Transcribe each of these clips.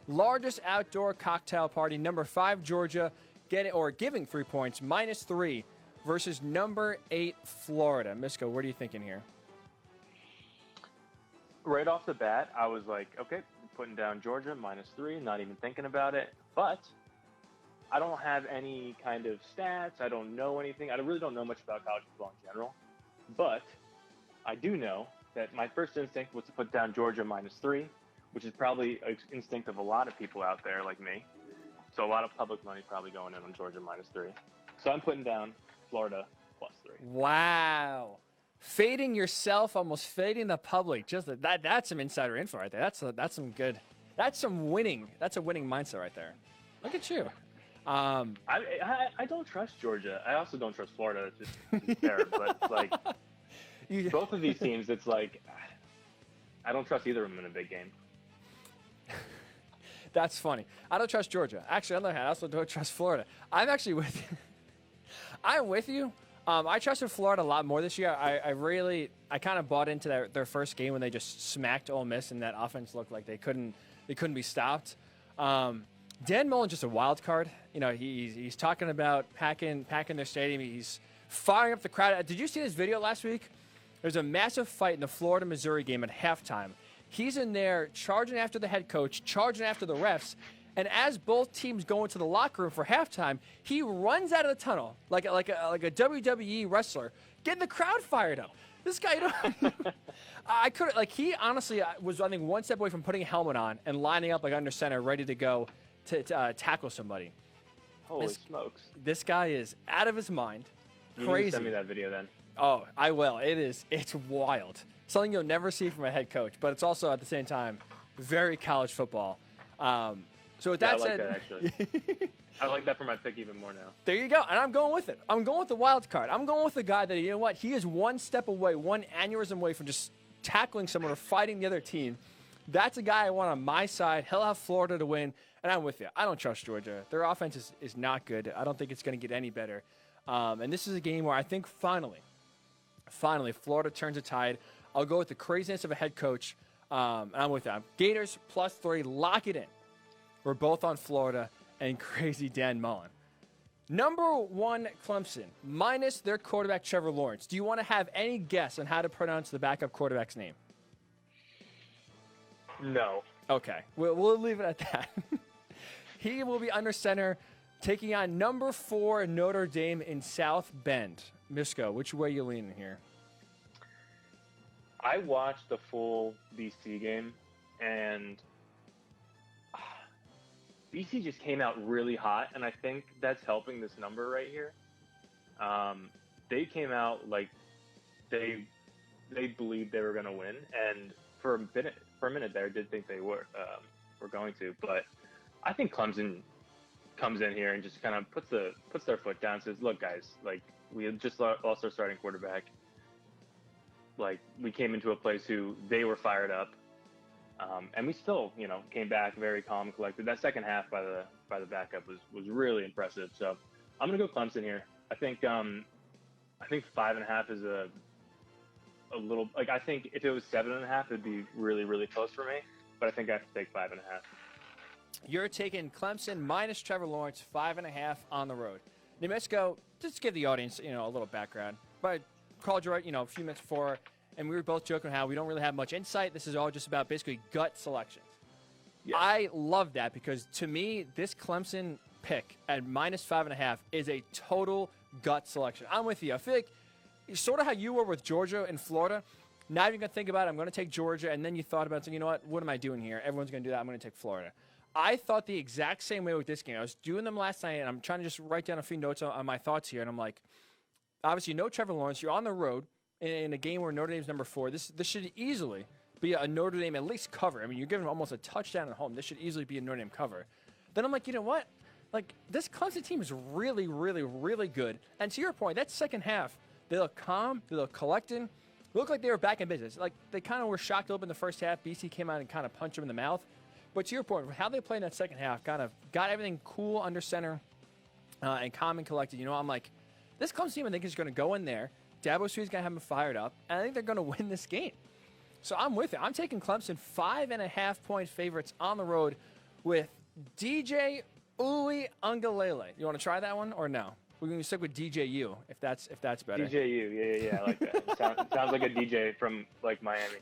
Largest outdoor cocktail party, number 5, Georgia, giving 3 points, -3 versus number 8, Florida. Misko, what are you thinking here? Right off the bat, I was like, okay, putting down Georgia, -3, not even thinking about it. But I don't have any kind of stats. I don't know anything. I really don't know much about college football in general. But I do know that my first instinct was to put down Georgia -3, which is probably an instinct of a lot of people out there like me. So a lot of public money probably going in on Georgia -3. So I'm putting down Florida +3. Wow. Fading yourself, almost fading the public. Just that's some insider info right there. That's some good. That's some winning. That's a winning mindset right there. Look at you. I don't trust Georgia. I also don't trust Florida. It's just fair. But like both of these teams, it's like I don't trust either of them in a big game. That's funny. I don't trust Georgia. Actually, on the other hand, I also don't trust Florida. I'm actually with you. I'm with you. I trusted Florida a lot more this year. I kind of bought into their first game when they just smacked Ole Miss, and that offense looked like they couldn't be stopped. Dan Mullen's just a wild card. You know, he's talking about packing their stadium. He's firing up the crowd. Did you see this video last week? There's a massive fight in the Florida-Missouri game at halftime. He's in there charging after the head coach, charging after the refs. And as both teams go into the locker room for halftime, he runs out of the tunnel like a WWE wrestler, getting the crowd fired up. This guy, I couldn't, like, he honestly was, I think, one step away from putting a helmet on and lining up like under center, ready to go to tackle somebody. Holy smokes. This guy is out of his mind. You Crazy. need to send me that video then. Oh, I will. It's wild. Something you'll never see from a head coach, but it's also at the same time very college football. So with that said, I like that actually. I like that for my pick even more now. There you go, and I'm going with it. I'm going with the wild card. I'm going with the guy that, you know what, he is one step away, one aneurysm away from just tackling someone or fighting the other team. That's a guy I want on my side. He'll have Florida to win, and I'm with you. I don't trust Georgia. Their offense is not good. I don't think it's going to get any better. And this is a game where I think finally, Florida turns a tide. I'll go with the craziness of a head coach, and I'm with that. Gators +3, lock it in. We're both on Florida and crazy Dan Mullen. Number 1, Clemson, minus their quarterback, Trevor Lawrence. Do you want to have any guess on how to pronounce the backup quarterback's name? No. Okay, we'll leave it at that. He will be under center, taking on number 4, Notre Dame in South Bend. Misko, which way are you leaning here? I watched the full BC game, and BC just came out really hot, and I think that's helping this number right here. They came out like they believed they were going to win, and for a minute there, I did think they were going to. But I think Clemson comes in here and just kind of puts their foot down, and says, "Look, guys, like we had just lost our starting quarterback. Like we came into a place who they were fired up." And we still, came back very calm and collected. That second half by the backup was really impressive. So I'm gonna go Clemson here. I think 5.5 is a little, like, I think if it was 7.5, it'd be really, really close for me. But I think I have to take 5.5. You're taking Clemson minus Trevor Lawrence, 5.5 on the road. Misko, just give the audience, a little background. But I called you, a few minutes before, and we were both joking how we don't really have much insight. This is all just about basically gut selections. Yeah. I love that because, to me, this Clemson pick at minus 5.5 is a total gut selection. I'm with you. I feel like sort of how you were with Georgia and Florida. Now you're going to think about it, I'm going to take Georgia, and then you thought about saying, you know what am I doing here? Everyone's going to do that. I'm going to take Florida. I thought the exact same way with this game. I was doing them last night, and I'm trying to just write down a few notes on my thoughts here, and I'm like, obviously, no Trevor Lawrence. You're on the road in a game where Notre Dame's number 4. This should easily be a Notre Dame at least cover. I mean, you're giving almost a touchdown at home. This should easily be a Notre Dame cover. Then I'm like, you know what? Like, this Clemson team is really, really, really good. And to your point, that second half, they look calm, they look collected, look like they were back in business. Like, they kind of were shocked a little bit in the first half. BC came out and kind of punched them in the mouth. But to your point, how they played in that second half kind of got everything cool under center and calm and collected. I'm like, this Clemson team, I think, is going to go in there. Dabo Sweet's going to have them fired up, and I think they're going to win this game. So I'm with it. I'm taking Clemson 5.5-point favorites on the road with DJ Uli Ungalele. You want to try that one or no? We're going to stick with DJU if that's better. DJU, yeah, I like that. It sounds like a DJ from like Miami.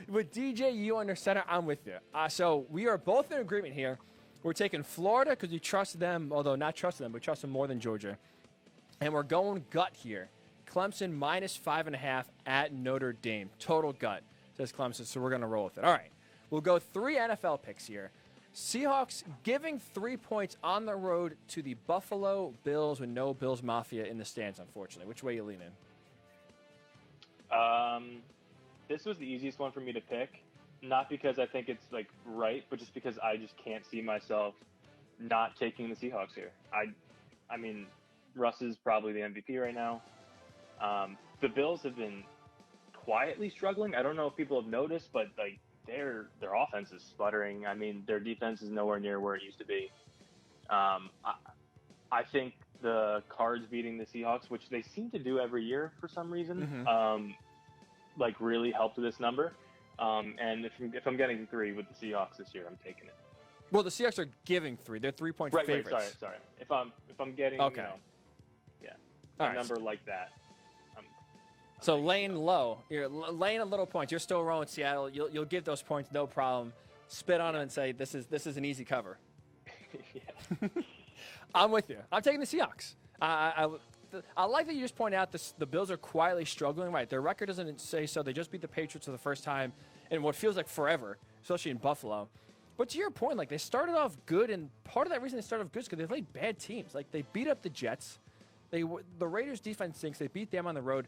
With DJU under center, I'm with you. So we are both in agreement here. We're taking Florida because we trust them, although not trust them, but trust them more than Georgia. And we're going gut here. Clemson minus 5.5 at Notre Dame. Total gut, says Clemson, so we're going to roll with it. All right, we'll go 3 NFL picks here. Seahawks giving 3 points on the road to the Buffalo Bills with no Bills Mafia in the stands, unfortunately. Which way you leaning? This was the easiest one for me to pick. Not because I think it's like right, but just because I just can't see myself not taking the Seahawks here. I mean, Russ is probably the MVP right now. The Bills have been quietly struggling. I don't know if people have noticed, but like their offense is sputtering. I mean, their defense is nowhere near where it used to be. I think the Cards beating the Seahawks, which they seem to do every year for some reason, like really helped this number. And if I'm getting 3 with the Seahawks this year, I'm taking it. Well, the Seahawks are giving 3. They're 3-point favorites. Right, sorry. If I'm getting a number like that. So laying low, you're laying a little points. You're still rolling Seattle. You'll give those points no problem. Spit on them and say this is an easy cover. Yeah. I'm with you. I'm taking the Seahawks. I like that you just point out the Bills are quietly struggling. Right, their record doesn't say so. They just beat the Patriots for the first time in what feels like forever, especially in Buffalo. But to your point, like they started off good, and part of that reason they started off good is because they played bad teams. Like they beat up the Jets. The Raiders' defense stinks. They beat them on the road.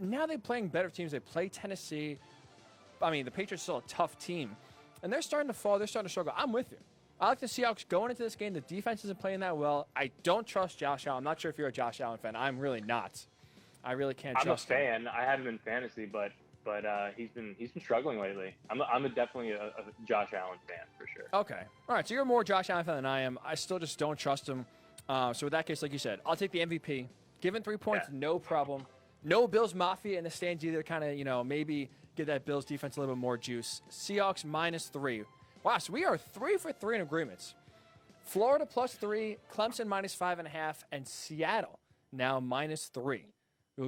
Now they're playing better teams. They play Tennessee. I mean, the Patriots are still a tough team, and they're starting to fall. They're starting to struggle. I'm with you. I like the Seahawks going into this game. The defense isn't playing that well. I don't trust Josh Allen. I'm not sure if you're a Josh Allen fan. I'm really not. I really can't trust him. I'm a fan. I have him in fantasy, but he's been struggling lately. I'm definitely a Josh Allen fan for sure. Okay. All right. So you're more Josh Allen fan than I am. I still just don't trust him. So with that case, like you said, I'll take the MVP. Given 3 points, no problem. No Bills Mafia in the stands either. Kind of, maybe give that Bills defense a little bit more juice. Seahawks minus 3. Wow, so we are 3 for 3 in agreements. Florida plus 3, Clemson minus 5.5, and Seattle now minus 3.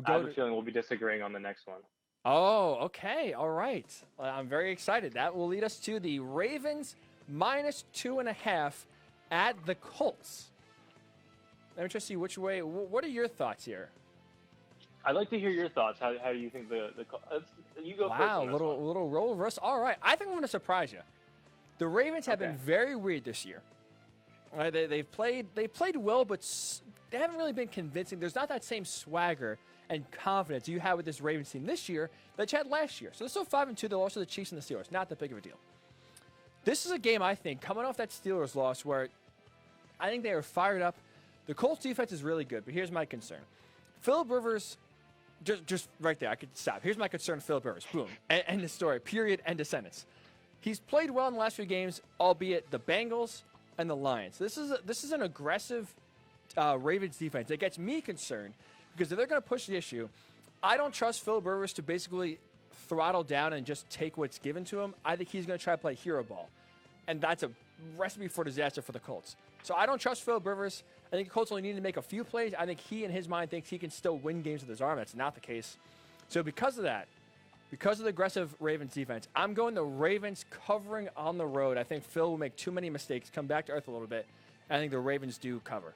I have a feeling we'll be disagreeing on the next one. Oh, okay. All right. I'm very excited. That will lead us to the Ravens minus 2.5 at the Colts. Let me just see which way. What are your thoughts here? I'd like to hear your thoughts. How do you think the you go first? Wow, little roll of us. All right. I think I'm going to surprise you. The Ravens have been very weird this year. Right, they've played well, but they haven't really been convincing. There's not that same swagger and confidence you had with this Ravens team this year that you had last year. So they're still 5-2. They'll also the Chiefs and the Steelers. Not that big of a deal. This is a game, I think, coming off that Steelers loss where I think they are fired up. The Colts defense is really good, but here's my concern. Phillip Rivers, just right there, I could stop. Here's my concern, Phillip Rivers. Boom. End of story. Period. End of sentence. He's played well in the last few games, albeit the Bengals and the Lions. This is an aggressive Ravens defense that gets me concerned because if they're going to push the issue, I don't trust Phillip Rivers to basically throttle down and just take what's given to him. I think he's going to try to play hero ball, and that's a recipe for disaster for the Colts. So I don't trust Phillip Rivers. I think the Colts only need to make a few plays. I think he, in his mind, thinks he can still win games with his arm. That's not the case. So because of that, because of the aggressive Ravens defense, I'm going the Ravens covering on the road. I think Phil will make too many mistakes, come back to earth a little bit. I think the Ravens do cover.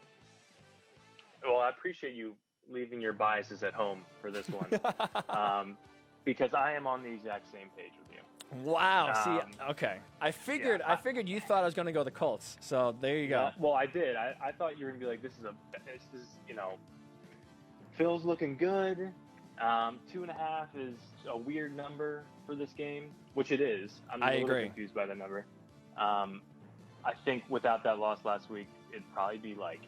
Well, I appreciate you leaving your biases at home for this one because I am on the exact same page with you. Wow. See, okay. I figured you thought I was going to go the Colts. So there you go. Well, I did. I thought you were going to be like, this is Phil's looking good. 2.5 is a weird number for this game, which it is. I'm a little confused by the number. I think without that loss last week, it'd probably be like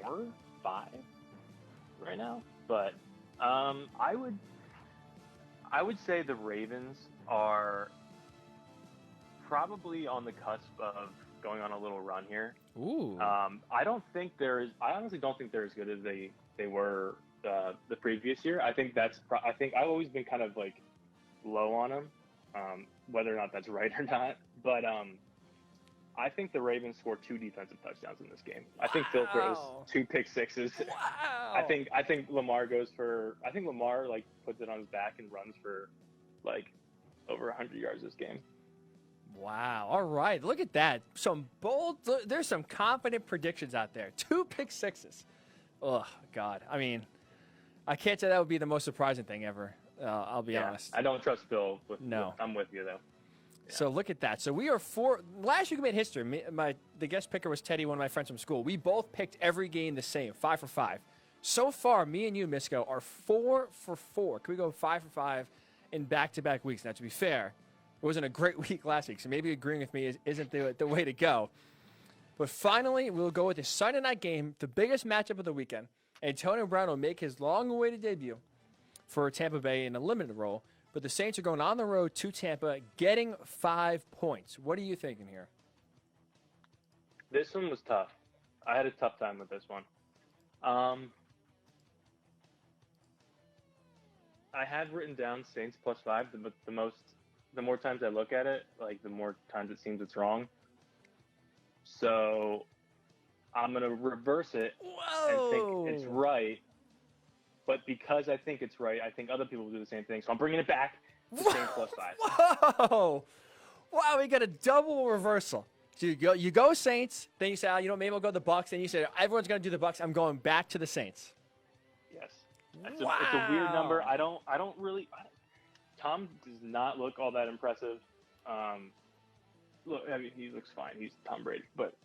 4, 5 right now. But I would say the Ravens are probably on the cusp of going on a little run here. Ooh. I honestly don't think they're as good as they were the previous year. I think I've always been kind of like low on them. whether or not that's right or not. But I think the Ravens score 2 defensive touchdowns in this game. I think Phil throws 2 pick sixes. Wow. I think Lamar like puts it on his back and runs for like over 100 yards this game. Wow. All right. Look at that. There's some confident predictions out there. 2 pick sixes. Oh, God. I mean, I can't say that would be the most surprising thing ever. I'll be honest. I don't trust Phil. No. I'm with you, though. Yeah. So look at that. So we are last week we made history. The guest picker was Teddy, one of my friends from school. We both picked every game the same, 5 for 5. So far, me and you, Misko, are 4 for 4. Can we go 5 for 5 in back-to-back weeks? Now, to be fair, it wasn't a great week last week, so maybe agreeing with me isn't the way to go. But finally, we'll go with the Sunday night game, the biggest matchup of the weekend. Antonio Brown will make his long-awaited debut for Tampa Bay in a limited role. But the Saints are going on the road to Tampa, getting 5 points. What are you thinking here? This one was tough. I had a tough time with this one. I had written down Saints plus 5, but the more times I look at it, like the more times it seems it's wrong. So I'm gonna reverse it and think it's right. But because I think it's right, I think other people will do the same thing. So I'm bringing it back to Saints plus 5. Whoa! Wow, we got a double reversal. So you go Saints, then you say, maybe I'll go the Bucs. Then you say, everyone's going to do the Bucs. I'm going back to the Saints. Yes. It's a weird number. I don't really – Tom does not look all that impressive. He looks fine. He's Tom Brady. But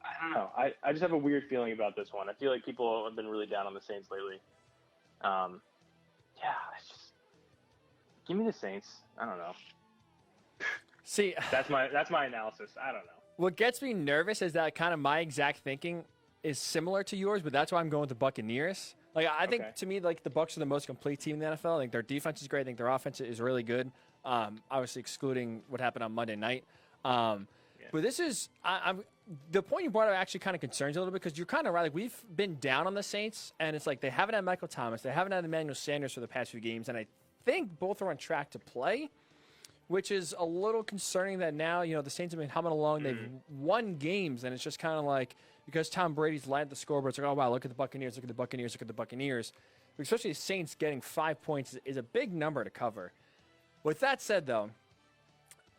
I don't know. I just have a weird feeling about this one. I feel like people have been really down on the Saints lately. It's just give me the Saints. I don't know. See, that's my analysis. I don't know. What gets me nervous is that kind of my exact thinking is similar to yours, but that's why I'm going with the Buccaneers. Like I think to me, like the Bucs are the most complete team in the NFL. I think their defense is great. I think their offense is really good. Obviously excluding what happened on Monday night. But this is the point you brought up actually kind of concerns a little bit because you're kind of right. Like we've been down on the Saints, and it's like they haven't had Michael Thomas, they haven't had Emmanuel Sanders for the past few games, and I think both are on track to play, which is a little concerning that now the Saints have been humming along. They've won games, and it's just kind of like because Tom Brady's led the scoreboard. It's like, oh wow, look at the Buccaneers, look at the Buccaneers, look at the Buccaneers. But especially the Saints getting 5 points is a big number to cover. With that said, though,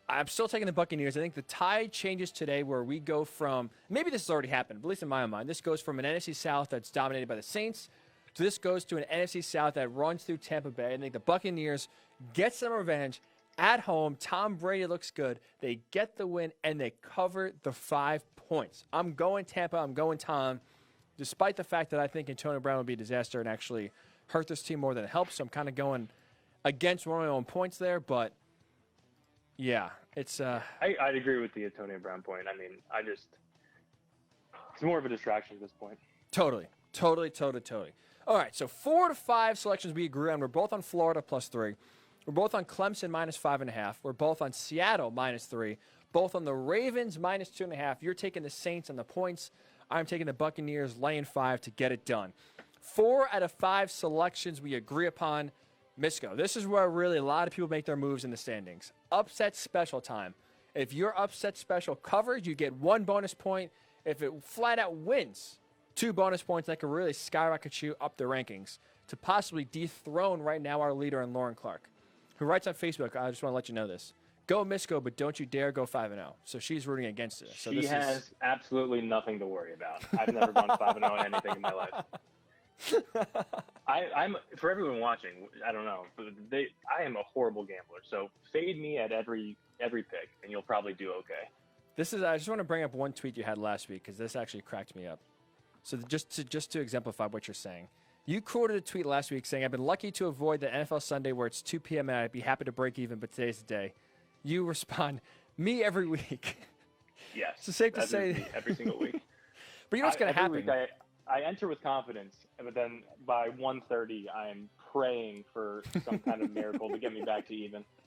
I'm still taking the Buccaneers. I think the tide changes today where we go from, maybe this has already happened, but at least in my mind, this goes from an NFC South that's dominated by the Saints to this goes to an NFC South that runs through Tampa Bay. I think the Buccaneers get some revenge at home. Tom Brady looks good. They get the win, and they cover the 5 points. I'm going Tampa. I'm going Tom, despite the fact that I think Antonio Brown would be a disaster and actually hurt this team more than it helps. So I'm kind of going against one of my own points there, but yeah, it's. I'd agree with the Antonio Brown point. I mean, it's more of a distraction at this point. Totally. All right, so 4 to 5 selections we agree on. We're both on Florida plus 3. We're both on Clemson minus 5.5. We're both on Seattle minus 3. Both on the Ravens minus 2.5. You're taking the Saints on the points. I'm taking the Buccaneers laying 5 to get it done. 4 out of 5 selections we agree upon. Misko, this is where really a lot of people make their moves in the standings. Upset special time. If your upset special covers, you get 1 bonus point. If it flat out wins, 2 bonus points. That could really skyrocket you up the rankings to possibly dethrone right now our leader in Lauren Clark, who writes on Facebook, I just want to let you know this. Go Misko, but don't you dare go 5-0. So she's rooting against it. So she has absolutely nothing to worry about. I've never gone 5-0 in anything in my life. I'm for everyone watching. I don't know, but I am a horrible gambler. So fade me at every pick, and you'll probably do okay. I just want to bring up one tweet you had last week because this actually cracked me up. So just to exemplify what you're saying, you quoted a tweet last week saying, "I've been lucky to avoid the NFL Sunday where it's 2 p.m. and I'd be happy to break even, but today's the day." You respond, "Me every week." Yes. So safe to say every single week. But you know what's going to happen? Week I enter with confidence, but then by 1:30, I am praying for some kind of miracle to get me back to even.